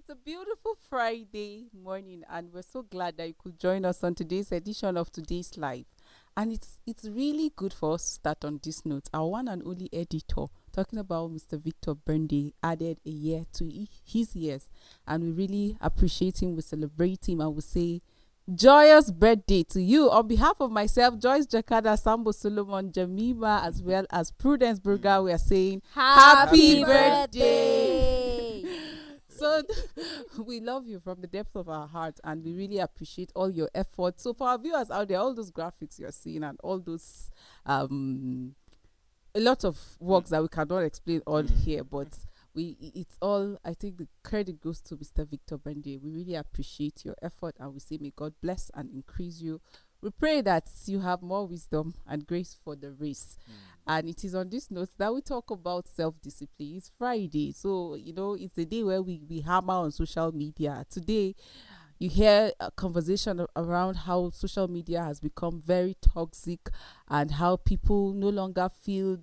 It's a beautiful Friday morning, and we're so glad that you could join us on today's edition of Today's Live. And it's really good for us to start on this note. Our one and only editor, talking about Mr. Victor Bernday, added a year to his years, and we really appreciate him. We celebrate him, and we say joyous birthday to you. On behalf of myself, Joyce Jakada, Sambo Solomon, Jamima, as well as Prudence Burger, we are saying Happy birthday. So we love you from the depth of our heart, and we really appreciate all your efforts. So for our viewers out there, all those graphics you're seeing and all those a lot of works that we cannot explain all here, but it's all, I think the credit goes to Mr. Victor Bernday. We really appreciate your effort, and we say may God bless and increase you. We pray that you have more wisdom and grace for the race. And it is on this note that we talk about self-discipline. It's Friday, so it's a day where we hammer on social media. Today you hear a conversation around how social media has become very toxic, and how people no longer feel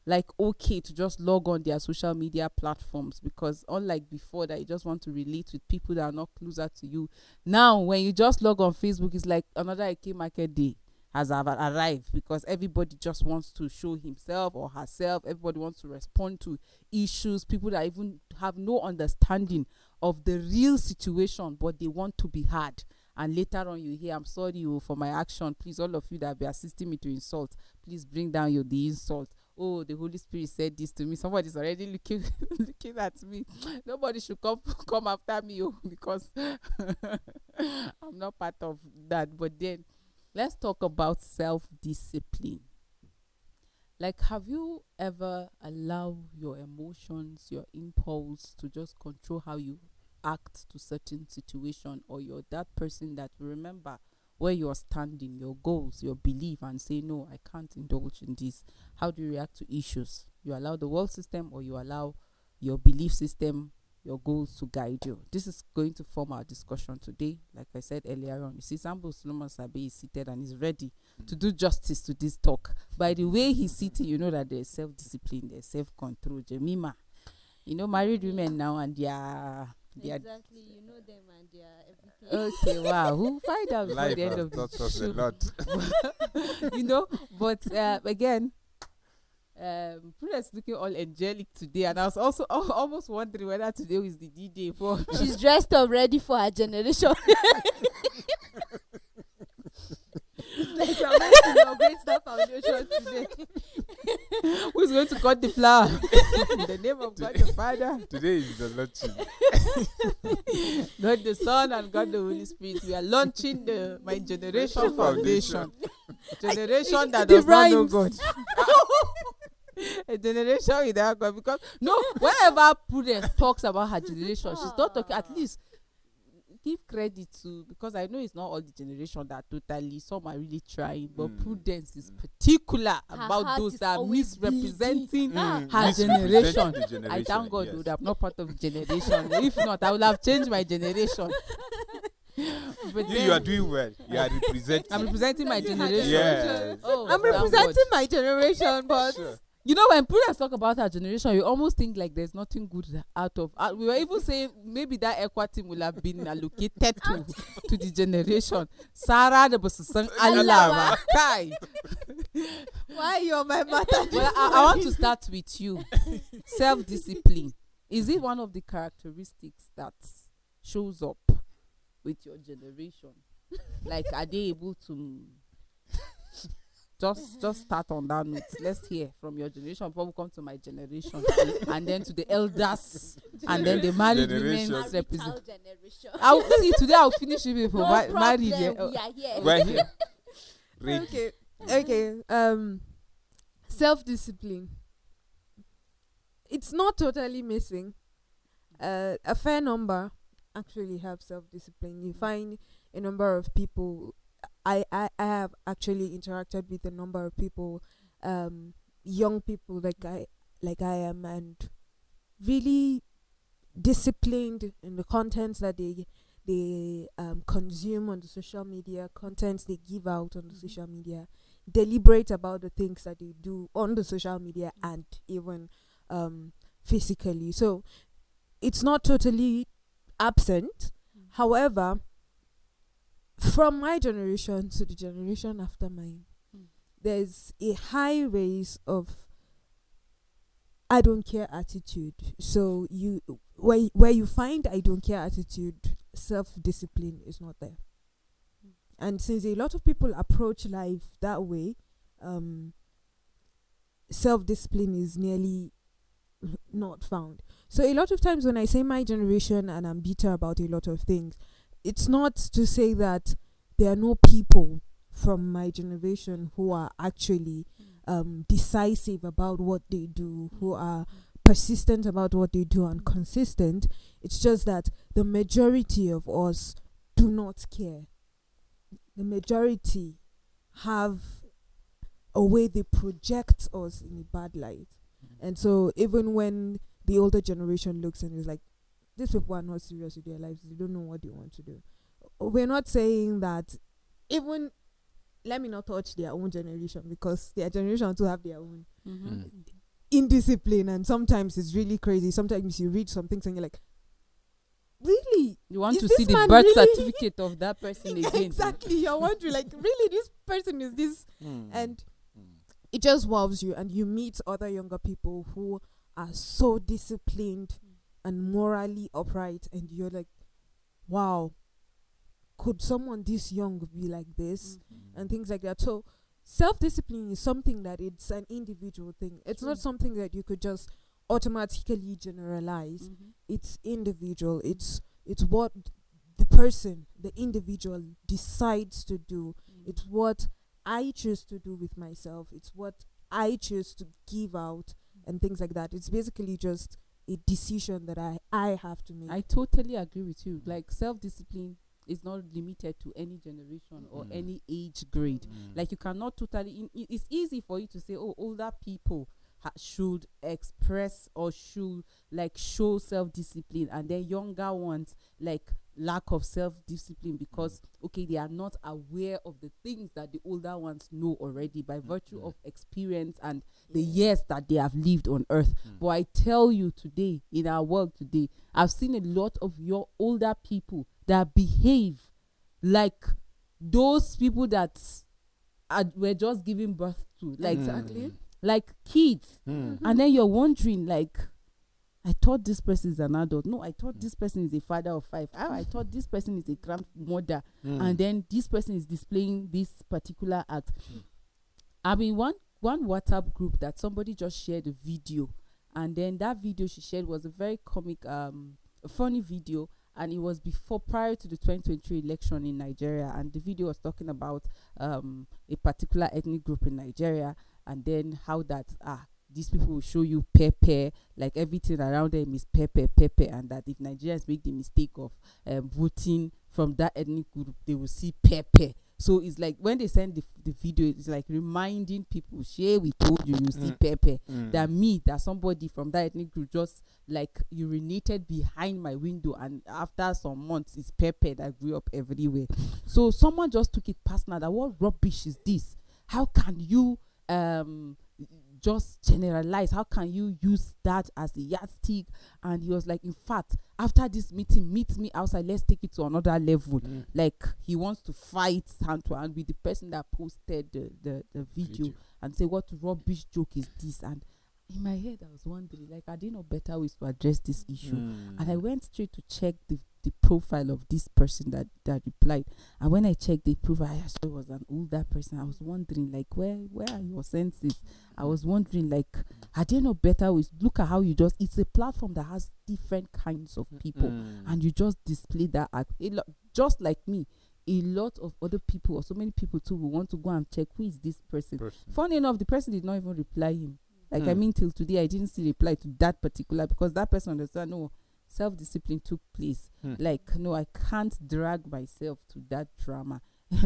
like okay to just log on their social media platforms, because unlike before that you just want to relate with people that are not closer to you, now when you just log on Facebook, it's like another Eke market day has arrived, because everybody just wants to show himself or herself. Everybody wants to respond to issues. People that even have no understanding of the real situation, but they want to be heard. And later on you hear, I'm sorry for my action. Please, all of you that be assisting me to insult, please bring down the insult. Oh, the Holy Spirit said this to me. Somebody's already looking at me. Nobody should come after me, because I'm not part of that. But then let's talk about self-discipline. Like, have you ever allowed your emotions, your impulse to just control how you act to certain situation, or you're that person that will remember where you're standing, your goals, your belief, and say, no, I can't indulge in this? How do you react to issues? You allow the world system, or you allow your belief system, your goals to guide you? This is going to form our discussion today. Like I said earlier on, you see, Sambo Solomon Sabe is seated and is ready to do justice to this talk. By the way he's sitting, you know that there's self-discipline, there's self-control. Jemima, married women now, and Exactly, you know them and they are everything. Okay, wow. We'll find out before Life the end has of the taught us a show. lot. But again, Prudence looking all angelic today, and I was also almost wondering whether today is the D-Day for. She's dressed up ready for her generation. Like I'm going to inaugurate that foundation today. Who's going to cut the flower? In the name of God the Father, Today is the launching. God the Son, and God the Holy Spirit. We are launching the My Generation Foundation. Generation that does not know God. A generation without God. Because whenever Prudence talks about her generation, she's not talking, at least give credit to, because I know it's not all the generation that totally, some are really trying, but Prudence is particular about those that are misrepresenting her generation. I thank God that I'm not part of the generation. If not, I would have changed my generation. But You are doing well. You are representing. I'm representing my generation. Yes. Oh, I'm thank representing God. my generation, but Sure. When Prudence talk about her generation, you almost think like there's nothing good out of. We were even saying maybe that Equa team will have been allocated to the generation. Sarah the Bosusan Allah. Kai. why you on my matter? Well, I want to start with you. Self-discipline. Is it one of the characteristics that shows up with your generation? Like, are they able to just start on that note? Let's hear from your generation before we come to my generation, and then to the elders, and then the married Generation. women's represent. generation. I'll see today. I'll finish with people No married. problem, we are here. We're here. Ready. Okay. Self-discipline. It's not totally missing. A fair number actually have self-discipline. You find a number of people. I have actually interacted with a number of people, young people like I am, and really disciplined in the contents that they consume on the social media, contents they give out on the social media, deliberate about the things that they do on the social media and even physically. So it's not totally absent. However, from my generation to the generation after mine, there's a high raise of I don't care attitude. So you where you find I don't care attitude, self-discipline is not there. And since a lot of people approach life that way, self-discipline is nearly not found. So a lot of times when I say my generation and I'm bitter about a lot of things, it's not to say that there are no people from my generation who are actually decisive about what they do, who are persistent about what they do and consistent. It's just that the majority of us do not care. The majority have a way they project us in a bad light. And so even when the older generation looks and is like, these people are not serious with their lives, they don't know what they want to do. We're not saying that even, let me not touch their own generation, because their generation too have their own indiscipline, and sometimes it's really crazy. Sometimes you read some things and you're like, really? You want Is to this see the man birth really? certificate of that person again. Exactly. You're wondering, like, really, this person is this? And it just wows you, and you meet other younger people who are so disciplined and morally upright, and you're like, wow, could someone this young be like this? And things like that. So self-discipline is something that it's an individual thing. It's not something that you could just automatically generalize. It's individual. It's what the person, the individual decides to do. It's what I choose to do with myself. It's what I choose to give out and things like that. It's basically just a decision that I have to make. I totally agree with you. Like, self-discipline is not limited to any generation or any age grade. Like, you cannot totally it's easy for you to say, oh, older people should express or should like show self-discipline, and then younger ones like lack of self-discipline because okay, they are not aware of the things that the older ones know already by virtue of experience and the years that they have lived on earth. But I tell you today, in our world today, I've seen a lot of your older people that behave like those people that were just giving birth to, like Exactly. like kids. And then you're wondering, like, I thought this person is an adult. No, I thought this person is a father of 5. I thought this person is a grandmother. And then this person is displaying this particular act. I mean, one WhatsApp group that somebody just shared a video, and then that video she shared was a very comic, funny video, and it was prior to the 2023 election in Nigeria, and the video was talking about a particular ethnic group in Nigeria, and then how that these people will show you pepper, like everything around them is pepper, and that if Nigerians make the mistake of voting from that ethnic group, they will see pepper. So it's like when they send the video, it's like reminding people, share, we told you, you see pepper. That somebody from that ethnic group just like urinated behind my window, and after some months, it's pepper that grew up everywhere. So someone just took it personal, that what rubbish is this? How can you just generalize? How can you use that as a yardstick? And he was like, in fact, after this meeting, meet me outside, let's take it to another level. Like, he wants to fight hand to hand with the person that posted the video and say, what rubbish joke is this? And in my head, I was wondering, like, are there no better ways to address this issue? And I went straight to check the profile of this person that replied. And when I checked the profile, I saw it was an older person. I was wondering, like, where are your senses? I was wondering, like, are there no better ways? Look at how it's a platform that has different kinds of people, and you just display that just like me. A lot of other people, or so many people too, will want to go and check who is this person. Funny enough, the person did not even reply him. Like, I mean, till today, I didn't see reply to that particular, because that person understand, no, self-discipline took place. Like, no, I can't drag myself to that drama.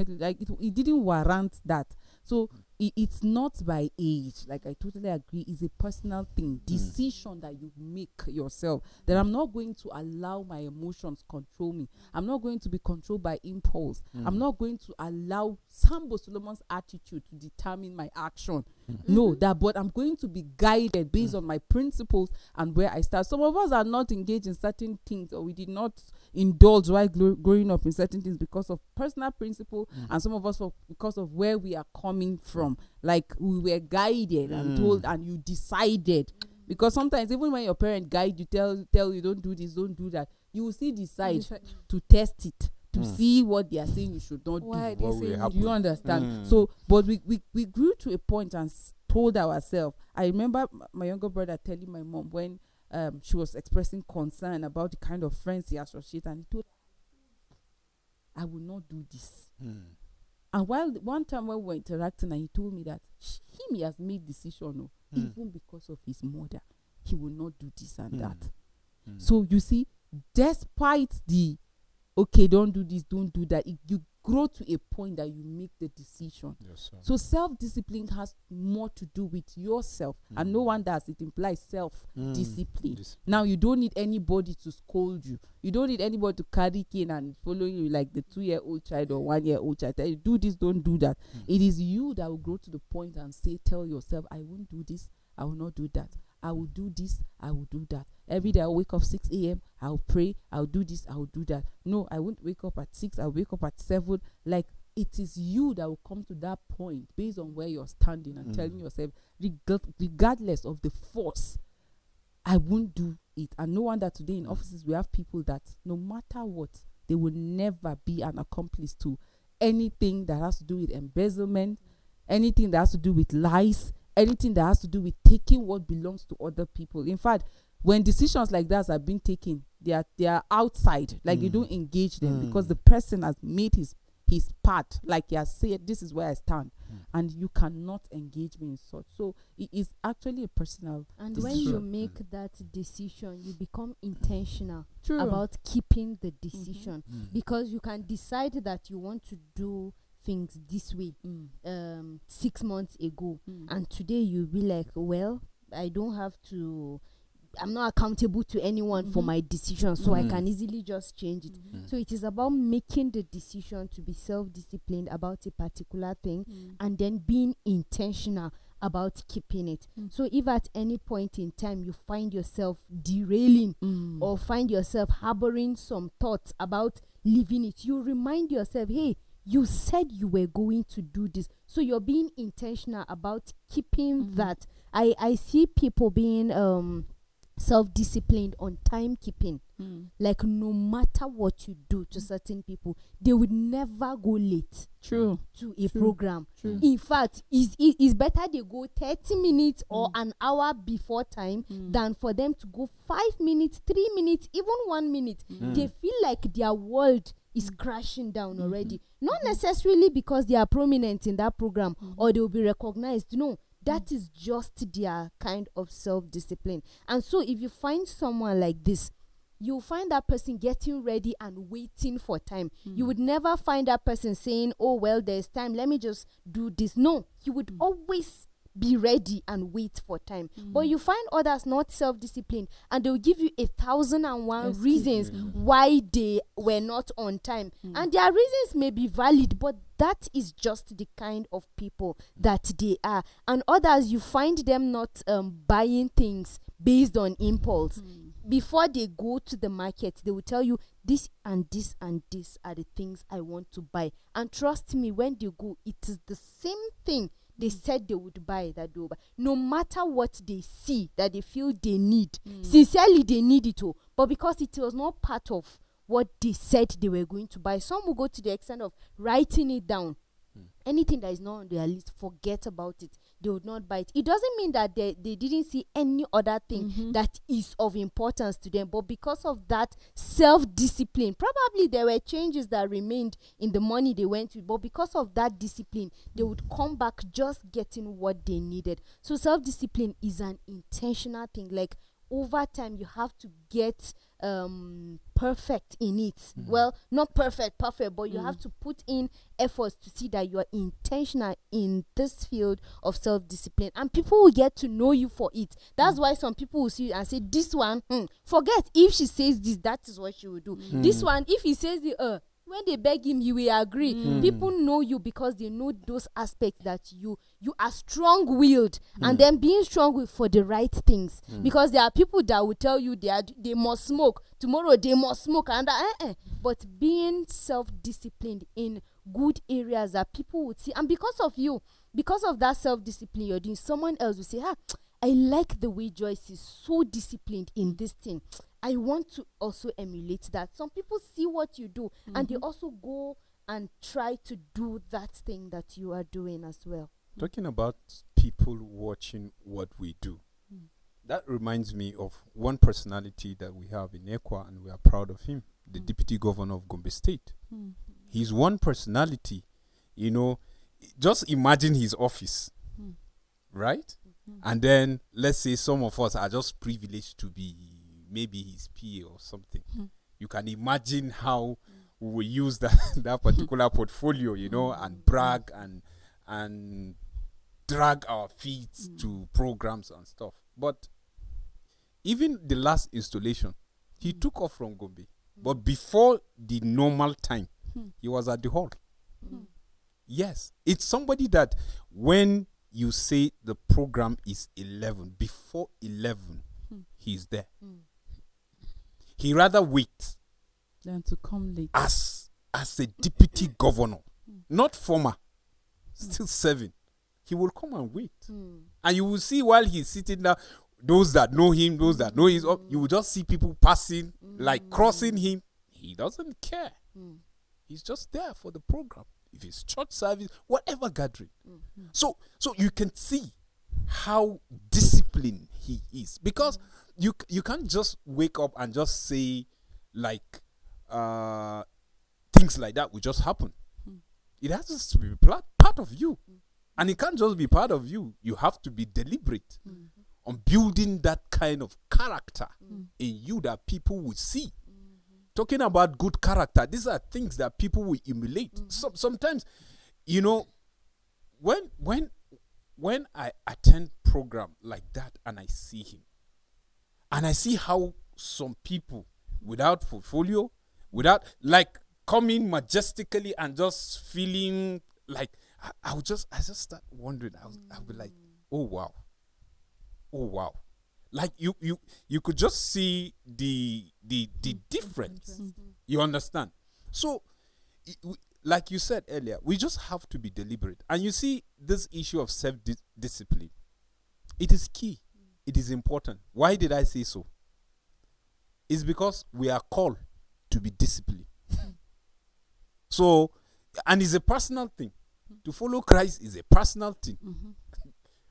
Like, it didn't warrant that. So it's not by age. Like, I totally agree. It's a personal thing, decision that you make yourself, that I'm not going to allow my emotions control me. I'm not going to be controlled by impulse. I'm not going to allow Sambo Solomon's attitude to determine my action. No, but I'm going to be guided based on my principles and where I start. Some of us are not engaged in certain things, or we did not indulge while growing up in certain things because of personal principle, and some of us because of where we are coming from. Like, we were guided and told, and you decided. Because sometimes even when your parent guide you, tell you don't do this, don't do that, you will still decide to test it, to see what they are saying you should not Why do. they say You understand? So, but we grew to a point and told ourselves. I remember my younger brother telling my mom when she was expressing concern about the kind of friends he associated, and he told her, I will not do this. And while one time when we were interacting, and he told me that he has made decision, even because of his mother, he will not do this and that. So you see, despite the okay, don't do this, don't do that, you grow to a point that you make the decision. Yes, sir. So self-discipline has more to do with yourself, and no one does. It implies self-discipline. Now, you don't need anybody to scold you. You don't need anybody to carry cane and follow you like the 2-year-old child or 1-year-old child. Tell you, do this, don't do that. It is you that will grow to the point and tell yourself, I won't do this, I will not do that. I will do this, I will do that. Every day I'll wake up 6 a.m., I'll pray, I'll do this, I'll do that. No, I won't wake up at 6, I'll wake up at 7. Like, it is you that will come to that point based on where you're standing and telling yourself, regardless of the force, I won't do it. And no wonder today in offices we have people that no matter what, they will never be an accomplice to anything that has to do with embezzlement, anything that has to do with lies, anything that has to do with taking what belongs to other people. In fact, when decisions like that are being taken, they are outside. Like, you don't engage them because the person has made his part. Like, he has said, this is where I stand, and you cannot engage me in such. So it is actually a personal And decision. when you make that decision, you become intentional True. about keeping the decision, because you can decide that you want to do things this way 6 months ago, and today you'll be like, well, I'm not accountable to anyone for my decision, so I can easily just change it. So it is about making the decision to be self-disciplined about a particular thing, and then being intentional about keeping it. So if at any point in time you find yourself derailing or find yourself harboring some thoughts about leaving it, you remind yourself, hey, you said you were going to do this, so you're being intentional about keeping that. I see people being self-disciplined on timekeeping. Like, no matter what you do to certain people, they would never go late True. to a program. True. In fact, it's better they go 30 minutes or an hour before time than for them to go 5 minutes, 3 minutes, even 1 minute. They feel like their world is crashing down already. Not necessarily because they are prominent in that program or they will be recognized. No, that is just their kind of self-discipline. And so if you find someone like this, you'll find that person getting ready and waiting for time. You would never find that person saying, oh, well, there's time, let me just do this. No, he would always be ready and wait for time. But you find others not self-disciplined, and they'll give you 1,001 reasons why they were not on time. And their reasons may be valid, but that is just the kind of people that they are. And others, you find them not buying things based on impulse. Before they go to the market, they will tell you, this and this and this are the things I want to buy. And trust me, when they go, it is the same thing they said they would buy that they will buy. No matter what they see that they feel they need, sincerely they need it all, but because it was not part of what they said they were going to buy, some will go to the extent of writing it down. Anything that is not on their list, forget about it. They would not buy it. It doesn't mean that they didn't see any other thing that is of importance to them, but because of that self-discipline, probably there were changes that remained in the money they went with, but because of that discipline, they would come back just getting what they needed. So self-discipline is an intentional thing. Like, over time, you have to get perfect in it. Well, not perfect, but you have to put in efforts to see that you are intentional in this field of self-discipline, and people will get to know you for it. That's why some people will see you and say, this one, forget if she says this, that is what she will do. This one, if he says the when they beg him, he will agree. People know you because they know those aspects that you are strong-willed, and then being strong-willed for the right things. Because there are people that will tell you they must smoke tomorrow, they must smoke, and but being self-disciplined in good areas that people would see, and because of that self-discipline you're doing, someone else will say, I like the way Joyce is so disciplined in this thing. I want to also emulate that. Some people see what you do and they also go and try to do that thing that you are doing as well. Talking about people watching what we do, that reminds me of one personality that we have in Ekwa, and we are proud of him, the Deputy Governor of Gombe State. He's one personality, just imagine his office, right? And then let's say some of us are just privileged to be maybe his PA or something. You can imagine how we will use that particular portfolio, and brag and drag our feet to programs and stuff. But even the last installation, he took off from Gombe. But before the normal time, he was at the hall. Yes, it's somebody that when you say the program is 11, before 11, he's there. He rather wait than to come late as a deputy governor, not former, still serving. He will come and wait, and you will see while he's sitting there, those that know him, those that know his, you will just see people passing, like crossing him. He doesn't care. He's just there for the program. If it's church service, whatever gathering. So you can see how disciplined he is, because you can't just wake up and just say like things like that will just happen. It has to be part of you, and it can't just be part of you. You have to be deliberate on building that kind of character in you that people will see. Talking about good character, these are things that people will emulate. Sometimes, when I attend program like that and I see him, and I see how some people without portfolio, without like coming majestically and just feeling like I just start wondering. I'll be like, oh wow. Like you could just see the difference. You understand? So, like you said earlier, we just have to be deliberate. And you see, this issue of self-discipline, it is key. It is important. Why did I say so? It's because we are called to be disciplined. So, and it's a personal thing. To follow Christ is a personal thing.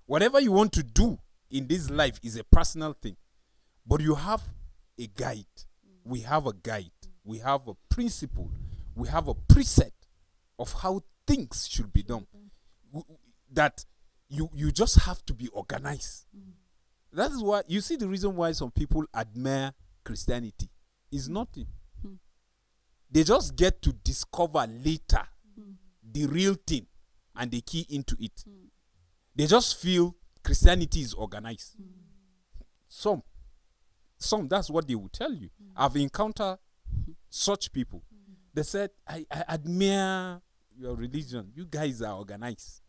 Whatever you want to do in this life is a personal thing. But you have a guide. We have a guide. We have a principle. We have a preset of how things should be done. That you just have to be organized. That is why you see the reason why some people admire Christianity is nothing. They just get to discover later the real thing and they key into it. They just feel Christianity is organized. Some that's what they will tell you. I've encountered such people. They said, I admire your religion. You guys are organized.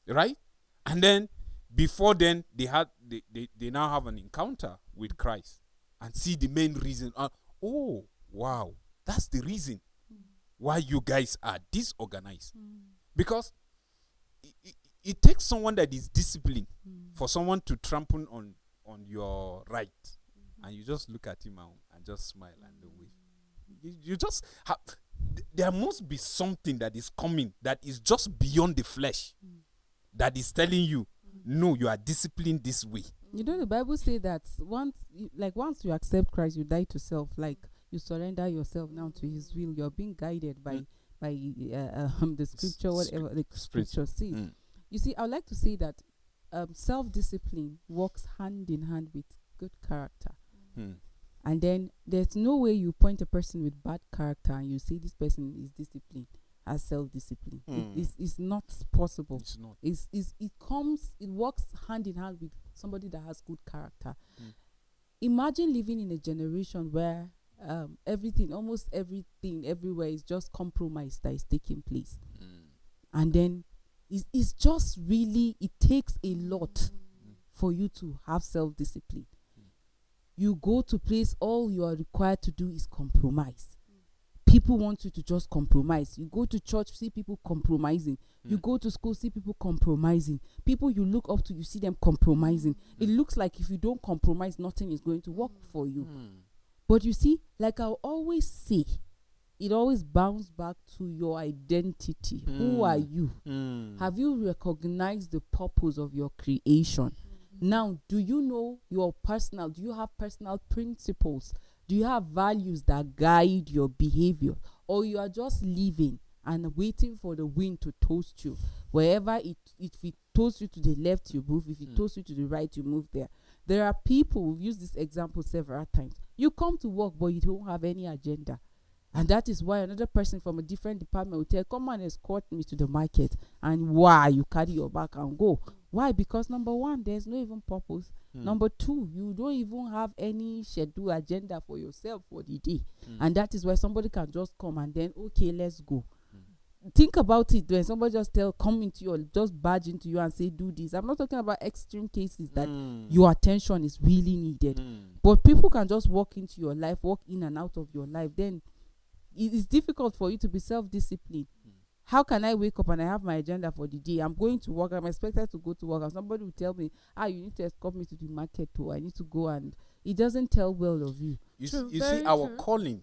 Right? And then before then they now have an encounter with Christ and see the main reason. Oh wow, that's the reason why you guys are disorganized. Because it takes someone that is disciplined for someone to trample on your right, and you just look at him and just smile and wave. You just have, there must be something that is coming that is just beyond the flesh, that is telling you, no, you are disciplined this way. The Bible says that once you accept Christ, you die to self. Like you surrender yourself now to His will. You're being guided by the scripture, whatever the scripture says. You see, I would like to say that self-discipline works hand in hand with good character. And then there's no way you point a person with bad character and you say this person is disciplined, has self-discipline. It's not possible. It's not. It works hand in hand with somebody that has good character. Imagine living in a generation where almost everything everywhere is just compromise that is taking place. And then it's just really, it takes a lot for you to have self-discipline. You go to place, all you are required to do is compromise. People want you to just compromise. You go to church, see people compromising. You go to school, see people compromising. People you look up to, you see them compromising. It looks like if you don't compromise, nothing is going to work for you. But you see, like I always say, it always bounces back to your identity. Who are you? Have you recognized the purpose of your creation? Now, do you know do you have personal principles? Do you have values that guide your behavior? Or you are just living and waiting for the wind to toast you? Wherever if it toasts you to the left, you move. If it toasts you to the right, you move there. There are people, we've used this example several times. You come to work, but you don't have any agenda. And that is why another person from a different department will tell, come and escort me to the market. And why? You carry your bag and go. Why? Because number one, there's no even purpose. Number two, you don't even have any schedule agenda for yourself for the day. And that is why somebody can just come and then, okay, let's go. Think about it when somebody just come into you or just barge into you and say, do this. I'm not talking about extreme cases that your attention is really needed. But people can just walk into your life, walk in and out of your life. Then it is difficult for you to be self-disciplined. How can I wake up and I have my agenda for the day? I'm going to work. I'm expected to go to work. And somebody will tell me, you need to escort me to the market too. I need to go. And it doesn't tell well of you. You see, our calling,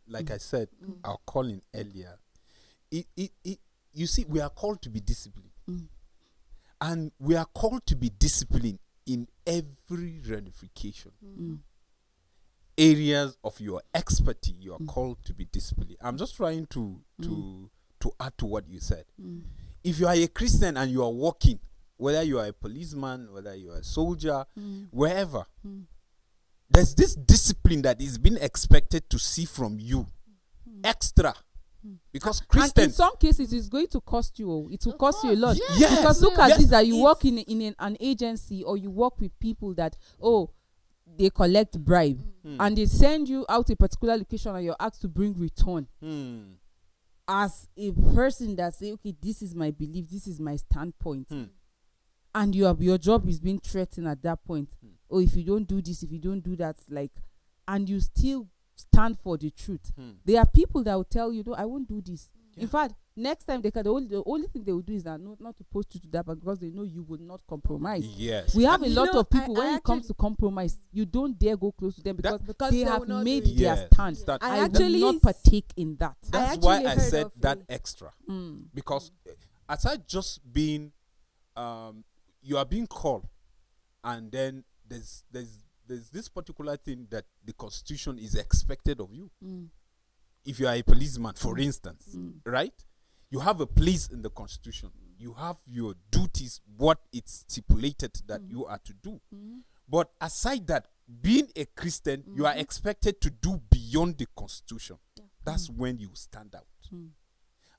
like I said, our calling earlier, you see, we are called to be disciplined. And we are called to be disciplined in every ramification. Areas of your expertise, you are called to be disciplined. I'm just trying to add to what you said. If you are a Christian and you are walking, whether you are a policeman, whether you are a soldier, wherever, there's this discipline that is being expected to see from you extra. Because Christians, and in some cases, it's going to cost you. It will cost you a lot. Yes. Because look at this: that you work in an agency or you work with people that they collect bribe and they send you out a particular location and you're asked to bring return. As a person that say, okay, this is my belief, this is my standpoint, and your job is being threatened at that point. If you don't do this, if you don't do that, and you still stand for the truth. There are people that will tell you, no, I won't do this. In fact, next time the only thing they will do is that not to post you to that, but because they know you will not compromise. Yes, we have a lot of people when it comes to compromise, you don't dare go close to them because they have made their stand. I will not partake in that. That's why I said that extra, because aside just being, you are being called, and then there's this particular thing that the Constitution is expected of you. If you are a policeman, for instance, right? You have a place in the Constitution. You have your duties, what it's stipulated that you are to do. But aside that, being a Christian, you are expected to do beyond the Constitution. That's when you stand out.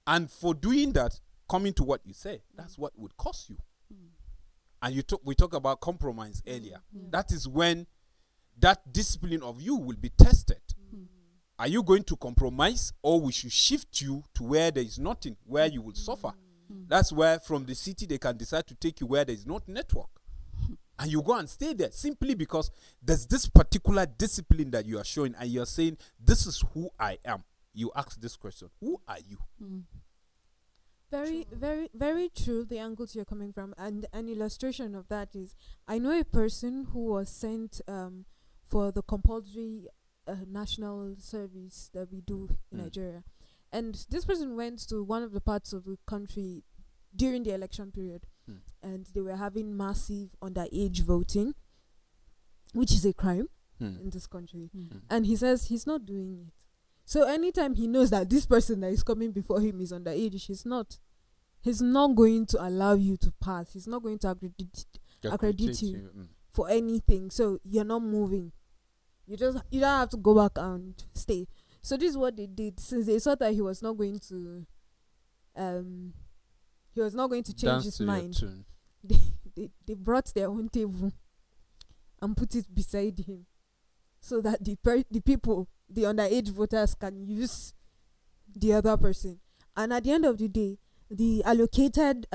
And for doing that, coming to what you say, that's what would cost you. And we talk about compromise earlier. That is when that discipline of you will be tested. Are you going to compromise, or we should shift you to where there is nothing, where you will suffer? That's where from the city they can decide to take you where there is not network. And you go and stay there simply because there's this particular discipline that you are showing, and you're saying, this is who I am. You ask this question, who are you? Very, very, very true, the angles you're coming from. And an illustration of that is, I know a person who was sent for the compulsory national service that we do in Nigeria. And this person went to one of the parts of the country during the election period. And they were having massive underage voting, which is a crime in this country. And he says he's not doing it. So anytime he knows that this person that is coming before him is underage, he's not going to allow you to pass. He's not going to accredit you for anything. So you're not moving. You don't have to go back and stay. So this is what they did. Since they saw that he was not going to change Dance his to your mind, tune. they brought their own table and put it beside him, so that the people, the underage voters, can use the other person. And at the end of the day, the allocated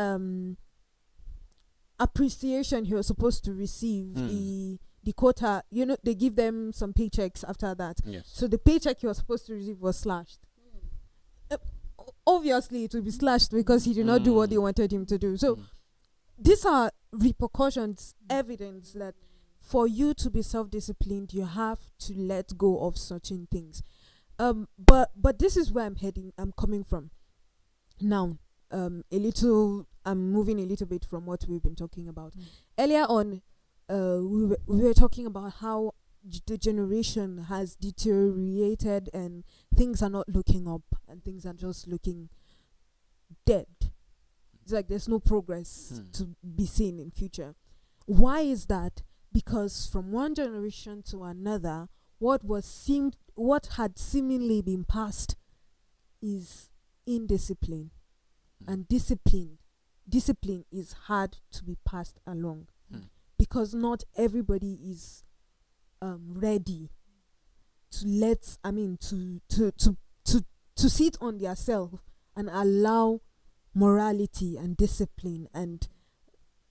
appreciation he was supposed to receive, the quota, they give them some paychecks after that. Yes. So the paycheck he was supposed to receive was slashed. Obviously, it will be slashed because he did not do what they wanted him to do. So these are repercussions, evidence that for you to be self-disciplined, you have to let go of certain things. But this is where I'm coming from. Now, I'm moving a little bit from what we've been talking about. Earlier on, we were talking about how the generation has deteriorated and things are not looking up and things are just looking dead. It's like there's no progress to be seen in future. Why is that? Because from one generation to another, what had seemingly been passed is indiscipline. And discipline is hard to be passed along, because not everybody is ready to sit on their self and allow morality and discipline and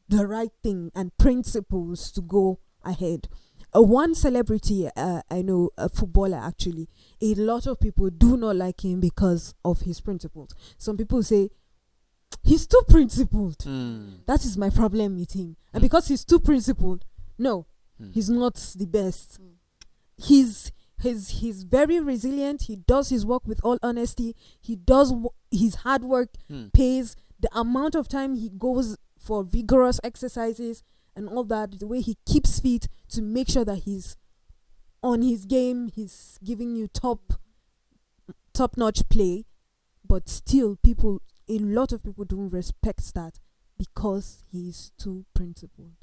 the right thing and principles to go ahead. One celebrity I know, a footballer actually, a lot of people do not like him because of his principles. Some people say he's too principled. That is my problem with him. And because he's too principled, no, he's not the best. He's very resilient. He does his work with all honesty. He does his hard work pays. The amount of time he goes for vigorous exercises and all that, the way he keeps fit to make sure that he's on his game, he's giving you top-notch play. But still, a lot of people don't respect that because he's too principled.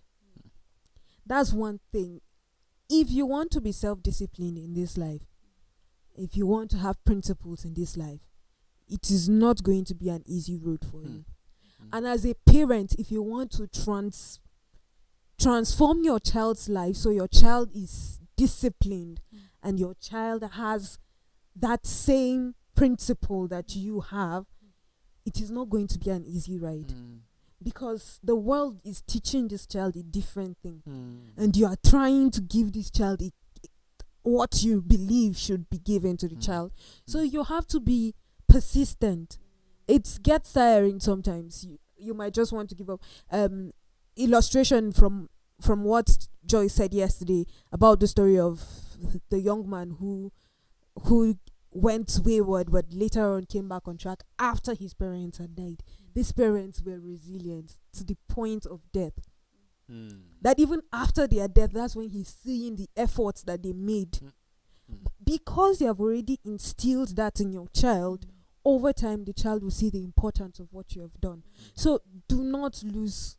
That's one thing. If you want to be self-disciplined in this life, if you want to have principles in this life, it is not going to be an easy road for you. And as a parent, if you want to transform your child's life so your child is disciplined and your child has that same principle that you have, it is not going to be an easy ride. Because the world is teaching this child a different thing. And you are trying to give this child what you believe should be given to the child. So you have to be persistent. It gets tiring sometimes. You might just want to give up. Illustration from what Joy said yesterday about the story of the young man who went wayward but later on came back on track after his parents had died. These parents were resilient to the point of death. That even after their death, that's when he's seeing the efforts that they made. Because you have already instilled that in your child, over time the child will see the importance of what you have done. So do not lose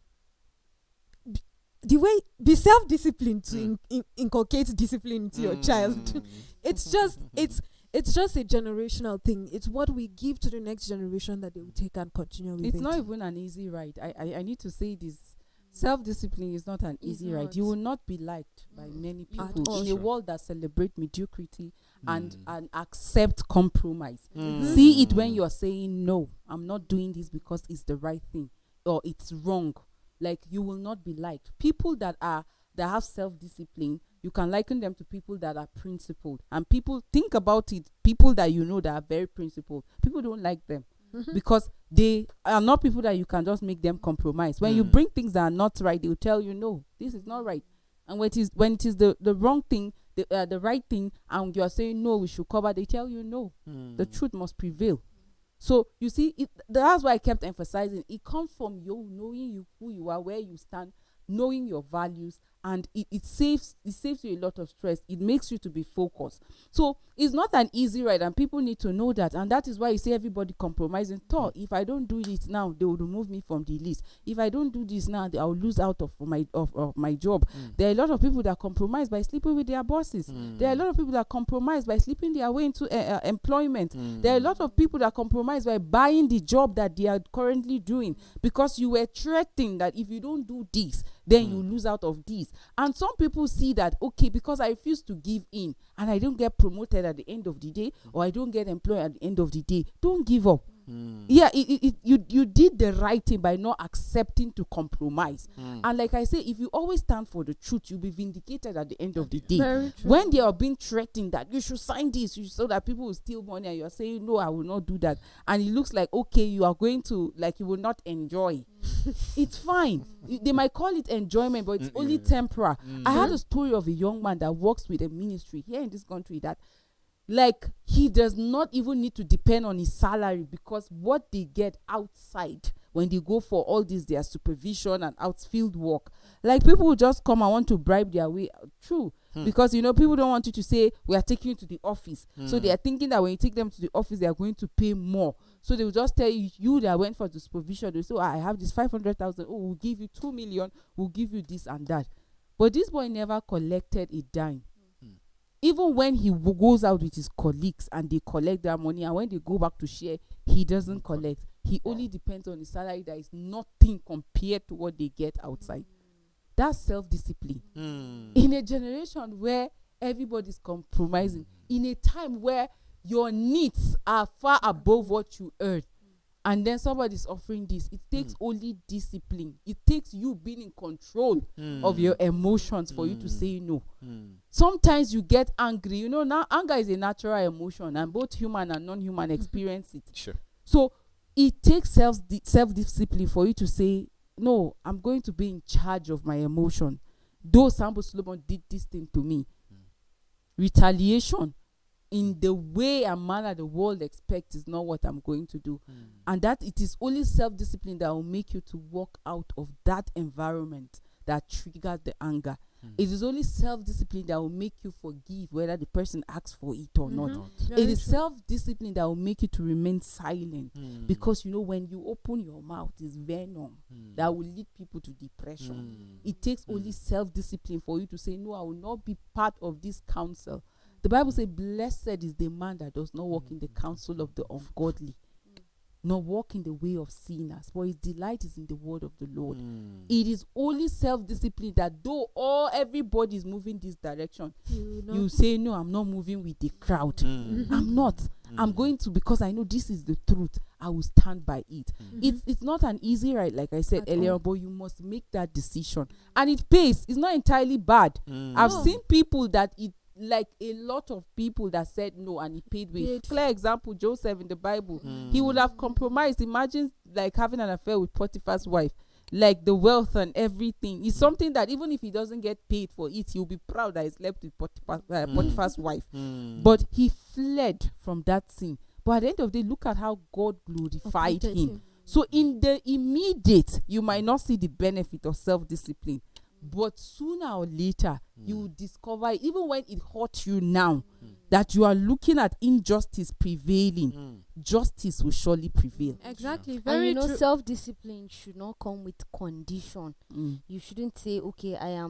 be self-disciplined to inculcate discipline into your child. It's just a generational thing. It's what we give to the next generation that they will take and continue with. It's not even an easy ride. I need to say this. Self-discipline is not an easy ride. You will not be liked by many people in a world that celebrates mediocrity and accept compromise. See it when you are saying, no, I'm not doing this because it's the right thing or it's wrong. Like, you will not be liked. People that have self-discipline, you can liken them to people that are principled. And people, think about it, people that you know that are very principled, people don't like them because they are not people that you can just make them compromise. When you bring things that are not right, they'll tell you, no, this is not right. And when it is the wrong thing, the right thing, and you are saying, no, we should cover, they tell you, no, the truth must prevail. So you see, that's why I kept emphasizing. It comes from you knowing who you are, where you stand, knowing your values, and it saves you a lot of stress. It makes you to be focused. So it's not an easy ride, and people need to know that. And that is why you see everybody compromising. If I don't do it now, they will remove me from the list. If I don't do this now, I will lose out of my job. There are a lot of people that compromise by sleeping with their bosses. There are a lot of people that compromise by sleeping their way into employment. There are a lot of people that compromise by buying the job that they are currently doing, because you were threatened that if you don't do this, then you lose out of this. And some people see that, okay, because I refuse to give in and I don't get promoted at the end of the day, or I don't get employed at the end of the day, don't give up. Yeah, you did the right thing by not accepting to compromise. And like I say, if you always stand for the truth, you'll be vindicated at the end of the day. Very true. When they are being threatened that you should sign this, so that people will steal money, and you're saying, no, I will not do that, and it looks like, okay, you are going to, like, you will not enjoy. It's fine. They might call it enjoyment, but it's only temporary. I had a story of a young man that works with a ministry here in this country that, like, he does not even need to depend on his salary, because what they get outside when they go for all this, their supervision and outfield work, like, people will just come and want to bribe their way through. Because people don't want you to say, we are taking you to the office. So they are thinking that when you take them to the office, they are going to pay more. So they will just tell you that went for the supervision, they say, I have this 500,000, we'll give you 2 million, we'll give you this and that. But this boy never collected a dime. Even when he goes out with his colleagues and they collect their money, and when they go back to share, he doesn't collect. He only depends on his salary that is nothing compared to what they get outside. That's self-discipline. In a generation where everybody's compromising, in a time where your needs are far above what you earn, and then somebody's offering this, it takes only discipline. It takes you being in control of your emotions for you to say no. Sometimes you get angry. Now anger is a natural emotion, and both human and non-human experience it. Sure. So it takes self-discipline for you to say, no, I'm going to be in charge of my emotion. Though Sambo Solomon did this thing to me, retaliation in the way and manner the world expects is not what I'm going to do. And that it is only self-discipline that will make you to walk out of that environment that triggered the anger. It is only self-discipline that will make you forgive whether the person asks for it or not. It is self-discipline that will make you to remain silent, because when you open your mouth, it's venom that will lead people to depression. It takes only self-discipline for you to say, no, I will not be part of this counsel. The Bible says, blessed is the man that does not walk in the counsel of the ungodly, nor walk in the way of sinners, but his delight is in the word of the Lord. It is only self-discipline that though everybody is moving this direction, you say, no, I'm not moving with the crowd. I'm not. I'm going to, because I know this is the truth, I will stand by it. It's not an easy ride, like I said earlier, but you must make that decision. And it pays. It's not entirely bad. I've seen people that like a lot of people that said no and he paid with. Clear example, Joseph in the Bible. He would have compromised. Imagine like having an affair with Potiphar's wife. Like the wealth and everything. It's something that even if he doesn't get paid for it, he'll be proud that he slept with Potiphar's wife. But he fled from that sin. But at the end of the day, look at how God glorified him. So in the immediate, you might not see the benefit of self-discipline. But sooner or later, you will discover, even when it hurts you now, that you are looking at injustice prevailing. Justice will surely prevail. Exactly. And Very true. self-discipline should not come with condition. You shouldn't say, okay, I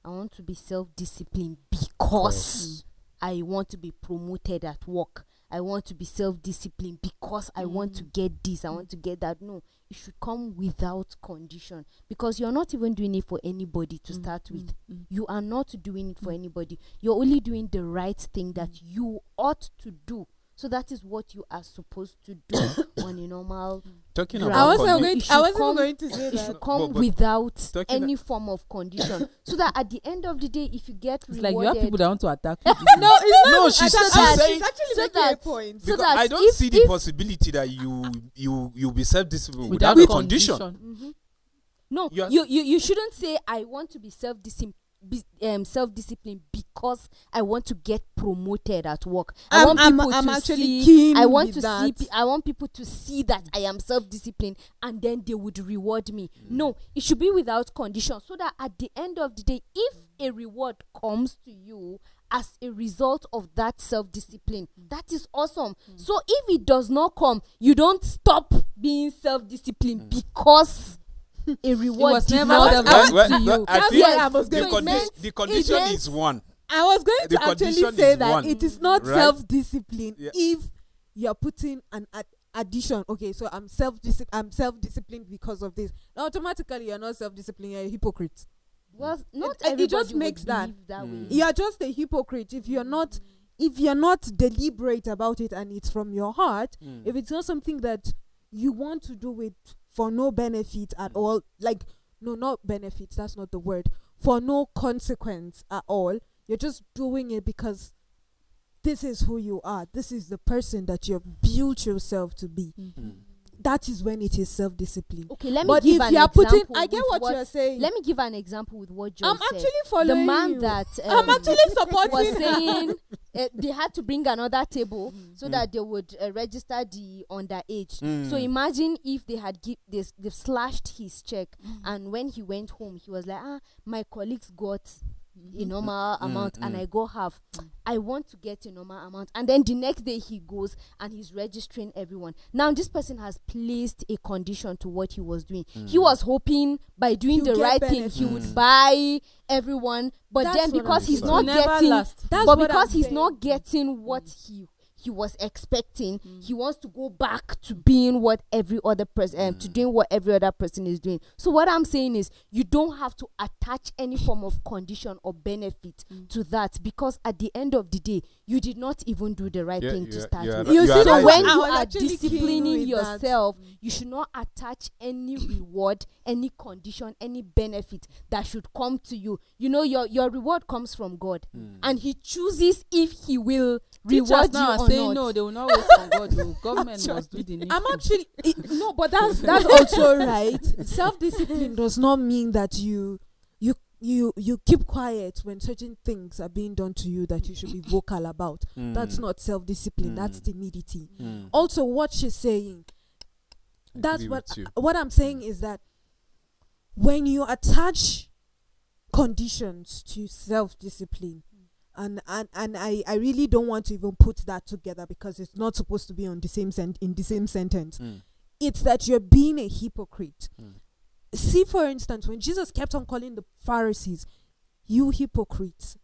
want to be self-disciplined because I want to be promoted at work. I want to be self-disciplined because I want to get this, I want to get that. No, it should come without condition, because you're not even doing it for anybody to start with. You are not doing it for anybody. You're only doing the right thing that you ought to do. So that is what you are supposed to do on a normal. Talking Right. about I wasn't going It to say It that. should come But without talking any form of condition, so that at the end of the day, if you get It's like rewarded, you have people that want to attack you. No, it's not. No, she's saying- she's actually so making a that- point. so because that I don't if- see the if- possibility that you be self-disciplined Without without a condition. No, You are- you shouldn't say I want to be self-disciplined because I want to get promoted at work. I'm actually keen I want with to that. see. I want people to see that I am self-disciplined, and then they would reward me. No, it should be without condition, so that at the end of the day, if a reward comes to you as a result of that self-discipline, that is awesome. So if it does not come, you don't stop being self-disciplined because a reward was did never not self-disciplined. come to to you. you. I That's think why I was going So to it meant- the condition meant- is one. I was going The to actually condition say is that one, it is not right? self-discipline Yeah. if you're putting an addition. Okay, so I'm self-disciplined because of this. Now, automatically, you're not self-disciplined. You're a hypocrite. Well, not it just everybody makes would that. believe that way. You're just a hypocrite if you're not deliberate about it and it's from your heart. If it's not something that you want to do it for no benefit at all, like no, not benefits, that's not the word, for no consequence at all, you're just doing it because this is who you are, this is the person that you've built yourself to be. That is when it is self-discipline. Okay, let me But give if an you're example. putting, I get what you're saying. Let me give an example with what Joy I'm said. actually The following man you. that I'm actually supporting was her. saying they had to bring another table so that they would register the underage. So imagine if they had they slashed his check, and when he went home, he was like, my colleagues got a normal amount and I go half. I want to get a normal amount. And then the next day he goes and he's registering everyone. Now this person has placed a condition to what he was doing. He was hoping by doing He'll the get right thing he benefits. would buy everyone, but That's then what because I'm he's saying. not It will never getting last. That's but what because I'm he's saying. not getting what he was expecting, he wants to go back to being what every other person to doing what every other person is doing. So what I'm saying is you don't have to attach any form of condition or benefit to that, because at the end of the day you did not even do the right thing to start with. You see, So that's when why I you was are actually keen disciplining with that. yourself, you should not attach any reward, any condition, any benefit that should come to you. You know, your reward comes from God, and He chooses if He will Teachers reward you now are or saying not. no, they will not wait for God. The government must do the needful. I'm actually no, but that's also right. Self-discipline does not mean that you keep quiet when certain things are being done to you that you should be vocal about. That's not self-discipline. That's timidity. Also, what she's saying, that's Agree with you. what I'm saying is that when you attach conditions to self-discipline, and I really don't want to even put that together because it's not supposed to be on the same in the same sentence. It's that you're being a hypocrite. See, for instance, when Jesus kept on calling the Pharisees, you hypocrites,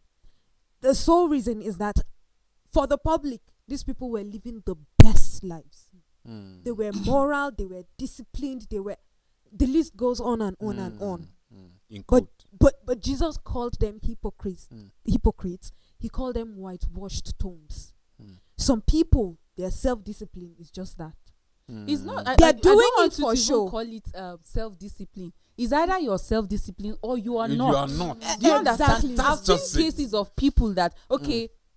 the sole reason is that for the public, these people were living the best lives. They were moral, they were disciplined, the list goes on and on and on. In But quote. but Jesus called them hypocrites. He called them whitewashed tombs. Some people, their self-discipline is just that. It's not. They are I doing don't want it you for to even show. call it self-discipline. It's either you're self-disciplined or you are You not. are not. Do you understand? Exactly. I've That's seen just it. cases of people that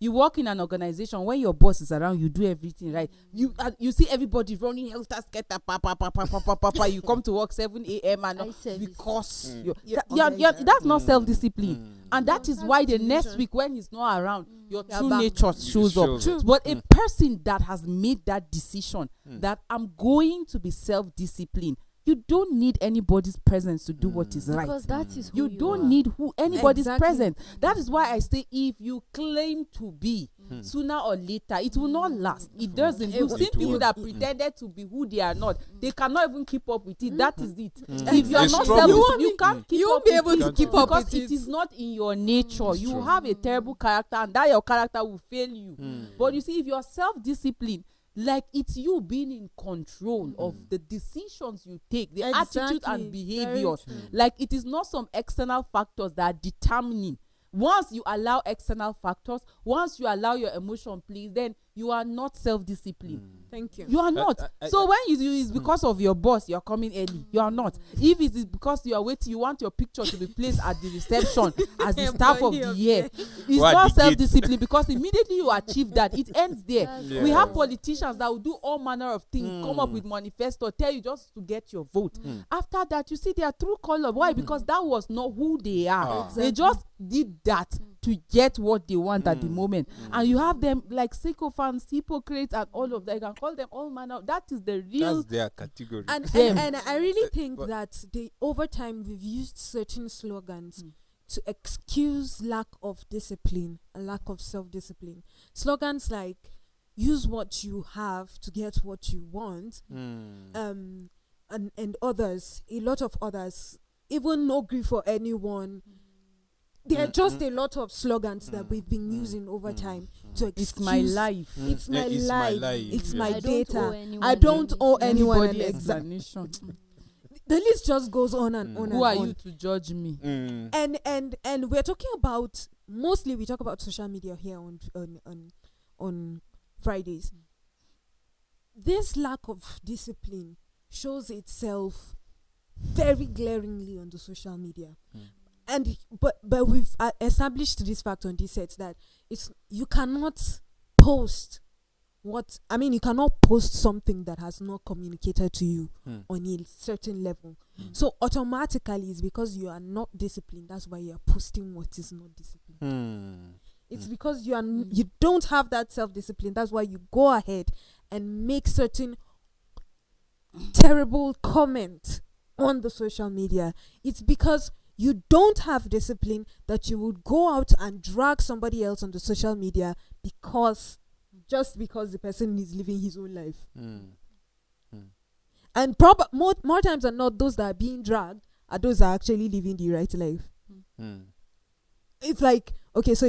you work in an organization, when your boss is around, you do everything right. You see everybody running helter skelter, you come to work 7 a.m. and I said this. because Yeah, that's not self-discipline, and that is That's why the delusion. next week when he's not around, your You're true back. nature shows up. Shows up. But a person that has made that decision that I'm going to be self-disciplined, you don't need anybody's presence to do what is right. Because that is who You you don't are. need anybody's Exactly. presence. That is why I say if you claim to be, sooner or later it will not last. It doesn't. You've It seen people won't. that pretended to be who they are not. They cannot even keep up with it. That is it. If It's you are not trouble. self, you can't keep You won't up be with able it to keep up because with it it. is not in your nature. You true. have a terrible character, and that your character will fail you. But you see, if you are self-disciplined, like it's you being in control of the decisions you take, the attitude and Exactly. behaviors. Very true. Like it is not some external factors that are determining. Once you allow external factors, once you allow your emotion please, then you are not self-disciplined. Thank you. You are not. So when it's because of your boss, you're coming early. You are not. If it is because you are waiting, you want your picture to be placed at the reception as the staff of the year. It's Or at not the gate. self-discipline because immediately you achieve that, it ends there. Yeah. We have politicians that will do all manner of things, come up with manifesto, tell you just to get your vote. After that, you see their true color. Why? Because that was not who they are. They just did that to get what they want at the Mm. moment. And you have them like sycophants, hypocrites, and all of that. You can call them all manner. That is the real. That's their category. And, Them. and I really think but- that over time we've used certain slogans Mm. to excuse lack of discipline and lack of self-discipline. Slogans like use what you have to get what you want, Mm. and others, a lot of others, even no grief for anyone. There are just a lot of slogans that we've been using over time to excuse. It's my life. It's my It's my life. life, It's yeah. my I don't owe data. anyone I don't owe anyone Anybody an explanation. The list just goes on and on and Who are on. you to judge me? Mm. And we're talking about, mostly we talk about social media here on Fridays. This lack of discipline shows itself very glaringly on the social media. And but we've established this fact on this set that you cannot post you cannot post something that has not communicated to you on a certain level. So automatically it's because you are not disciplined. That's why you are posting what is not disciplined. It's because you don't have that self-discipline. That's why you go ahead and make certain terrible comment on the social media. It's because you don't have discipline that you would go out and drag somebody else on the social media just because the person is living his own life. And more times than not, those that are being dragged are those that are actually living the right life. It's like, okay, so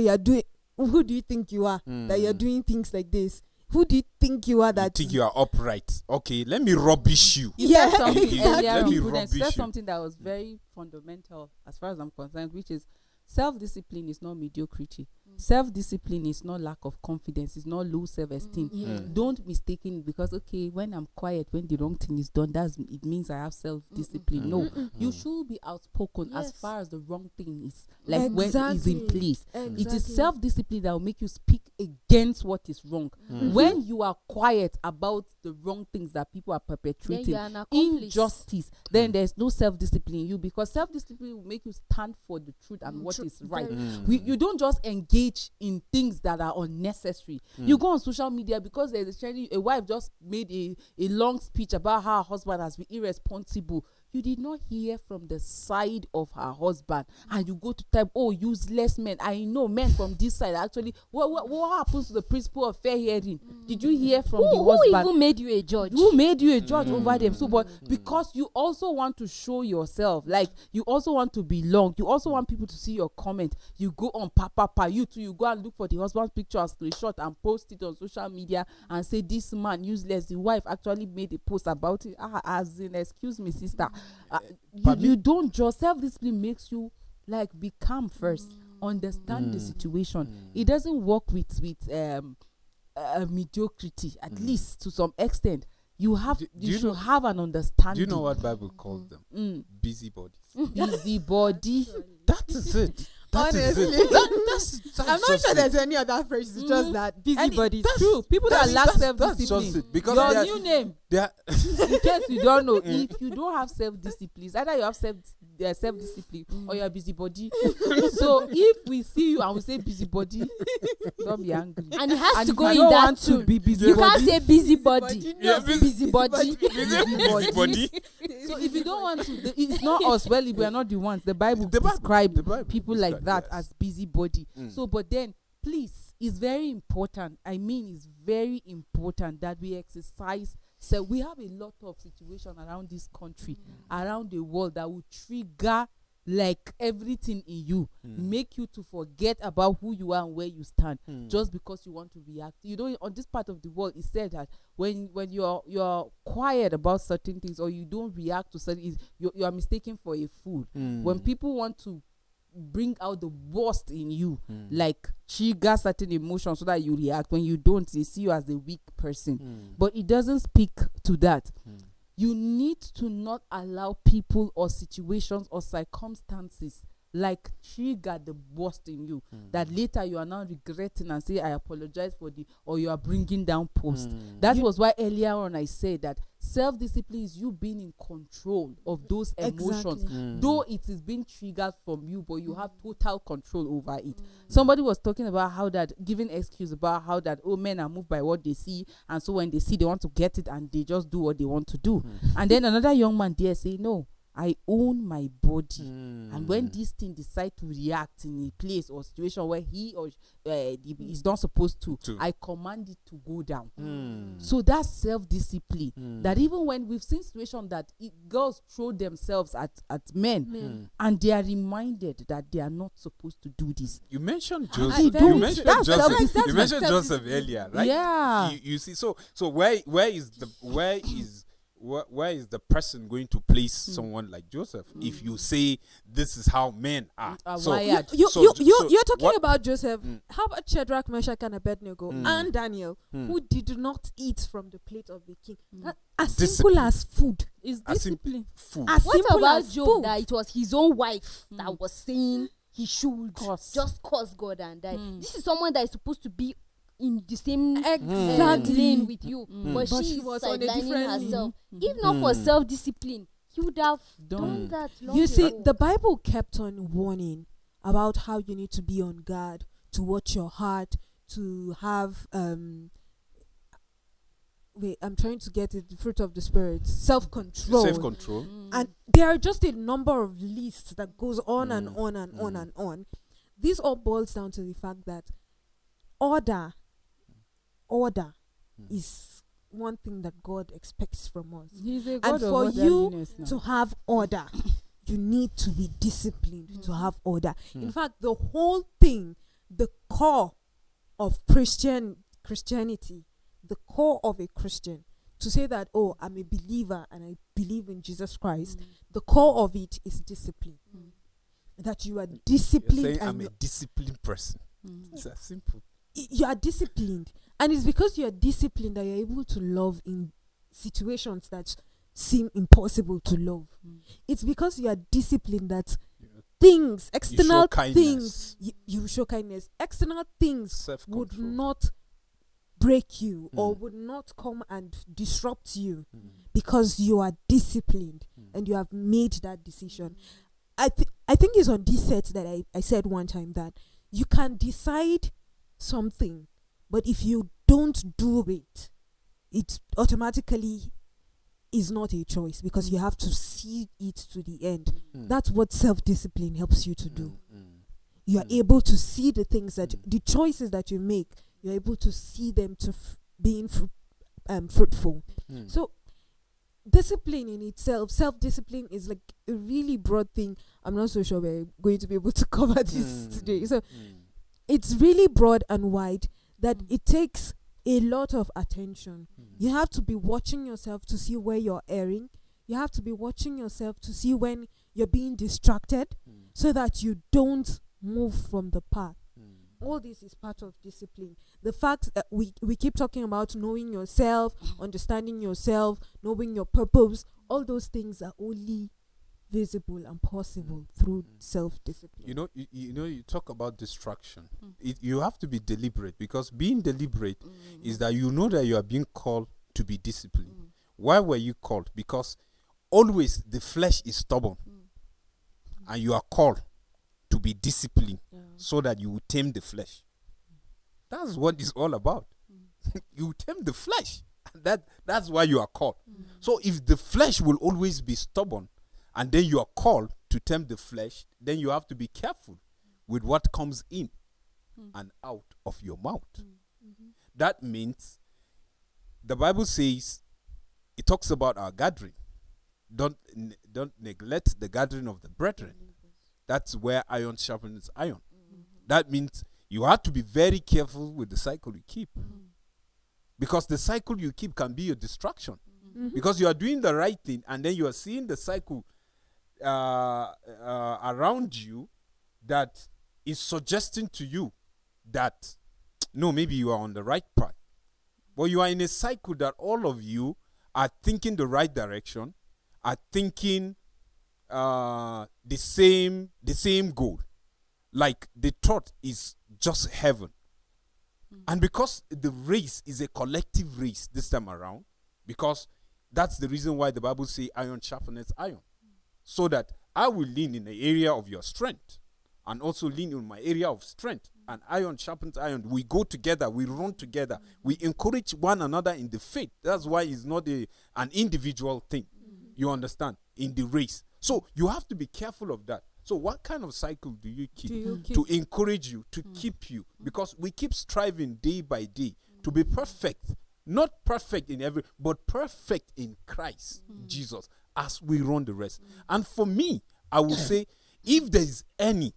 who do you think you are that you're doing things like this? Who do you think you are You that think you are upright? Okay, let me rubbish you. You said something exactly. earlier Let on, me Prudence. You said rubbish you. something that was very fundamental as far as I'm concerned, which is self-discipline is not mediocrity. Self-discipline is not lack of confidence. It's not low self-esteem. Don't mistaken it because, okay, when I'm quiet, when the wrong thing is done, it means I have self-discipline. No, you should be outspoken as Yes. far as the wrong thing is, like when it is in place. It is Exactly. self-discipline that will make you speak against what is wrong. When you are quiet about the wrong things that people are Then perpetrating, you are an accomplice. injustice, then there's no self-discipline in you, because self-discipline will make you stand for the truth and what is right. You don't just engage in things that are unnecessary. You go on social media because there's a wife just made a long speech about how her husband has been irresponsible. You did not hear from the side of her husband, and you go to type, oh, useless men. I know men from this side actually. What happens to the principle of fair hearing? Did you hear from the Who husband? even made you a judge? Who made you a judge over them? So, but because you also want to show yourself, like you also want to belong, you also want people to see your comment. You go on Papa, you too, you go and look for the husband's picture and screenshot and post it on social media and say this man useless. The wife actually made a post about it. As in, excuse me, sister. You don't just self-discipline makes you like be calm first, understand the situation. It doesn't work with mediocrity, at least to some extent. You should have an understanding. Do you know what Bible calls them? Busybodies. Busybody. That is it. That is Honestly. it. That's I'm not just sure it. there's any other phrase. It's just that busybodies. True. People that lack That's self-discipline. just it. Because Your they are- new name, they are in case you don't know, if you don't have self-discipline, it's either you have self-discipline or you're busybody. So if we see you and we say busybody, don't be angry. And it has And to if go you in don't that want to tune. be You busybody. can't say busybody. Yeah, Busybody. busybody. So if you don't want to, it's not us. Well, we are not the ones. The Bible The Bible- describe the Bible people like describe, that yes. as busybody. So, but then, please, it's very important. I mean, it's very important that we exercise. So we have a lot of situations around this country, around the world, that will trigger like everything in you, make you to forget about who you are and where you stand, just because you want to react. You know, on this part of the world, it said that when you're quiet about certain things, or you don't react to certain, you are mistaken for a fool. When people want to bring out the worst in you, like trigger certain emotions so that you react, when you don't, they see you as a weak person. But it doesn't speak to that. You need to not allow people or situations or circumstances like trigger the worst in you, that later you are now regretting and say, I apologize for or you are bringing down post. That was why earlier on I said that self-discipline is you being in control of those emotions, though it is being triggered from you, but you have total control over it. Somebody was talking about how that, giving excuse about how that, oh, men are moved by what they see, and so when they see, they want to get it, and they just do what they want to do. And then another young man there say, no, I own my body, and when this thing decide to react in a place or situation where he or is not supposed to, I command it to go down. So that's self-discipline. That even when we've seen situations that girls throw themselves at men, and they are reminded that they are not supposed to do this. You mentioned They Joseph. don't. You mentioned That's Joseph. self-discipline. You mentioned Joseph earlier, right? Yeah. You see, so where is the person going to place someone like Joseph if you say this is how men are? So wired. You're talking what- about Joseph. How about Shadrach, Meshach, and Abednego and Daniel, who did not eat from the plate of the king? That, as simple Discipline. as food. It's As in discipline. food. As What simple about as Job, food. that it was his own wife that was saying he should just curse God and die? This is someone that is supposed to be in the same Exactly. lane with you, but But she she is was on a sidelining different lane. herself. If not for self-discipline, he would have done that long You see, ago. the Bible kept on warning about how you need to be on guard, to watch your heart, to have wait, I'm trying to get it, the fruit of the spirit, self-control. Self-control. And there are just a number of lists that goes on and on and on and on. This all boils down to the fact that order is one thing that God expects from us. He's a And God of for you orderliness now. to have order, you need to be disciplined to have order. In fact, the whole thing, the core of Christianity, the core of a Christian, to say that, oh, I'm a believer and I believe in Jesus Christ, the core of it is discipline. That you are You're disciplined saying and I'm a disciplined person. It's that simple. you are disciplined. And it's because you are disciplined that you're able to love in situations that seem impossible to love. It's because you are disciplined that things, external things, you show kindness. External things Self-control. would not break you or would not come and disrupt you because you are disciplined and you have made that decision. I think it's on this set that I said one time that you can decide something, but if you don't do it, it automatically is not a choice because you have to see it to the end. That's what self-discipline helps you to do. You are able to see the things that the choices that you make, you're able to see them to being fruitful. So discipline in itself, self-discipline is like a really broad thing. I'm not so sure we're going to be able to cover this today. So it's really broad and wide that it takes a lot of attention. You have to be watching yourself to see where you're erring. You have to be watching yourself to see when you're being distracted so that you don't move from the path. All this is part of discipline. The fact that we keep talking about knowing yourself, understanding yourself, knowing your purpose, all those things are only visible and possible through self-discipline. You talk about distraction. You have to be deliberate, because being deliberate is that you know that you are being called to be disciplined. Why were you called? Because always the flesh is stubborn, and you are called to be disciplined so that you will tame the flesh. That's what it's all about. You tame the flesh. That's why you are called. So if the flesh will always be stubborn, and then you are called to tame the flesh, then you have to be careful with what comes in and out of your mouth. That means the Bible says, it talks about our gathering. Don't neglect the gathering of the brethren. That's where iron sharpens iron. That means you have to be very careful with the cycle you keep. Because the cycle you keep can be your distraction. Because you are doing the right thing, and then you are seeing the cycle around you that is suggesting to you that, no, maybe you are on the right path. But you are in a cycle that all of you are thinking the right direction, are thinking the same goal. Like the thought is just heaven. And because the race is a collective race this time around, because that's the reason why the Bible says iron sharpens iron. So that I will lean in the area of your strength and also lean in my area of strength. And iron sharpens iron. We go together, we run together, we encourage one another in the faith. That's why it's not an individual thing. You understand? In the race. So you have to be careful of that. So what kind of cycle do you keep to encourage you, to keep you? Because we keep striving day by day to be perfect. Not perfect in every, but perfect in Christ Jesus as we run the rest. And for me, I would say if there's any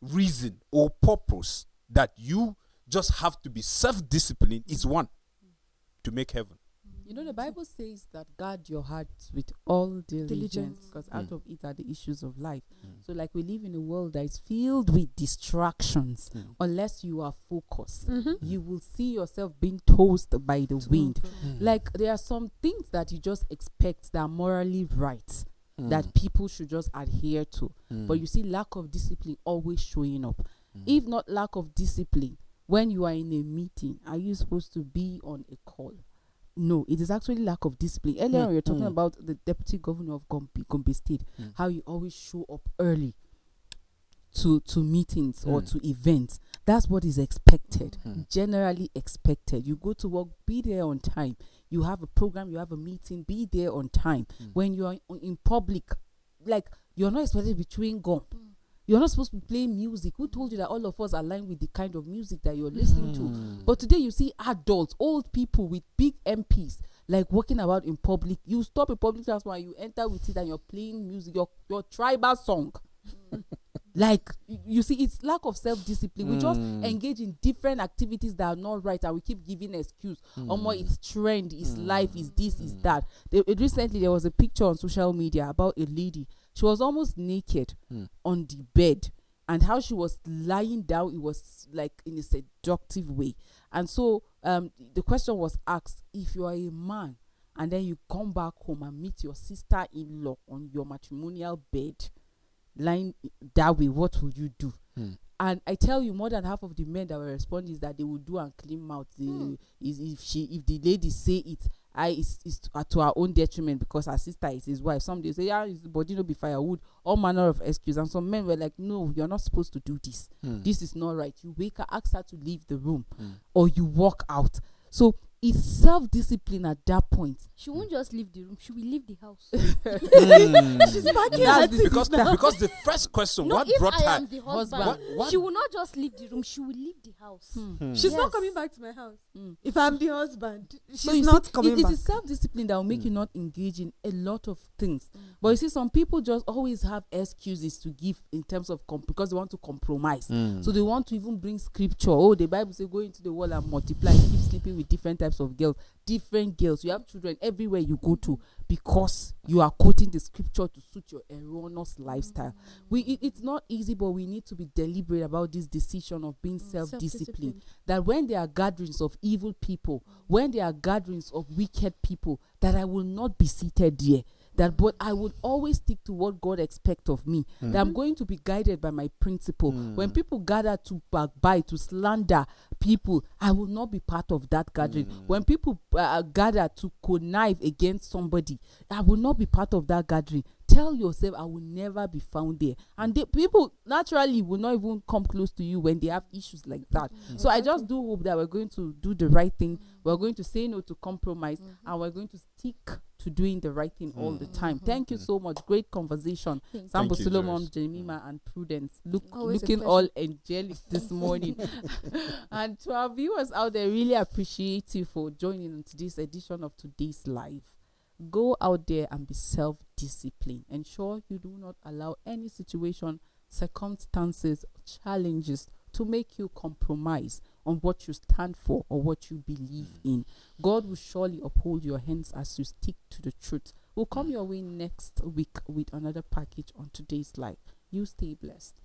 reason or purpose that you just have to be self-disciplined, is one, to make heaven. You know, the Bible says that guard your heart with all diligence, because out of it are the issues of life. So like we live in a world that is filled with distractions. Unless you are focused, you will see yourself being tossed by the wind. Like there are some things that you just expect that are morally right, that people should just adhere to. But you see lack of discipline always showing up. If not lack of discipline, when you are in a meeting, are you supposed to be on a call? No, it is actually lack of discipline. Earlier, we were talking about the deputy governor of Gombe State, how you always show up early to meetings or to events. That's what is expected, generally expected. You go to work, be there on time. You have a program, you have a meeting, be there on time. When you are in public, like you're not expected to be chewing gum. You're not supposed to be playing music. Who told you that all of us align with the kind of music that you're listening to? But today you see adults, old people with big MPs, like walking about in public. You stop a public transport and you enter with it and you're playing music, your tribal song. Like, you see, it's lack of self-discipline. We just engage in different activities that are not right and we keep giving excuse. It's trend, it's life, it's this, it's that. Recently, there was a picture on social media about a lady. She was almost naked on the bed, and how she was lying down, it was like in a seductive way. And so the question was asked, if you are a man and then you come back home and meet your sister-in-law on your matrimonial bed, lying that way, what will you do? And I tell you, more than half of the men that were responding is that they would do and clean mouth. If the lady say it, it's to our own detriment because her sister is his wife. Some they say, his body no be firewood, all manner of excuse. And some men were like, no, you're not supposed to do this. This is not right. You wake her, ask her to leave the room, or you walk out. So it's self-discipline at that point. She won't just leave the room, she will leave the house. She's packing because the first question, No, what if brought I her? am the husband, What? she will not just leave the room, she will leave the house. She's not Yes. coming back to my house. If I'm the husband, So she's you not see, coming it back. is self-discipline that will make you not engage in a lot of things. But you see, some people just always have excuses to give in terms of because they want to compromise. So they want to even bring scripture. Oh, the Bible says go into the world and multiply. Keep sleeping with different types of girls. Different girls. You have children everywhere you go to because you are quoting the scripture to suit your erroneous lifestyle. It's not easy, but we need to be deliberate about this decision of being self-disciplined. That when there are gatherings of evil people, when there are gatherings of wicked people, that I will not be seated there. But I would always stick to what God expects of me. That I'm going to be guided by my principle. When people gather to backbite, to slander people, I will not be part of that gathering. When people gather to connive against somebody, I will not be part of that gathering. Tell yourself, I will never be found there. And people naturally will not even come close to you when they have issues like that. So I just do hope that we're going to do the right thing. We're going to say no to compromise, and we're going to stick to doing the right thing all the time. Thank you so much. Great conversation. Sambo you, Solomon, Joyce. Jemima, and Prudence. Always a Looking pleasure. all angelic this morning. And to our viewers out there, really appreciate you for joining in today's edition of Today's Live. Go out there and be self-disciplined. Ensure you do not allow any situation, circumstances, challenges to make you compromise on what you stand for or what you believe in. God will surely uphold your hands as you stick to the truth. We'll come your way next week with another package on Today's Life. You stay blessed.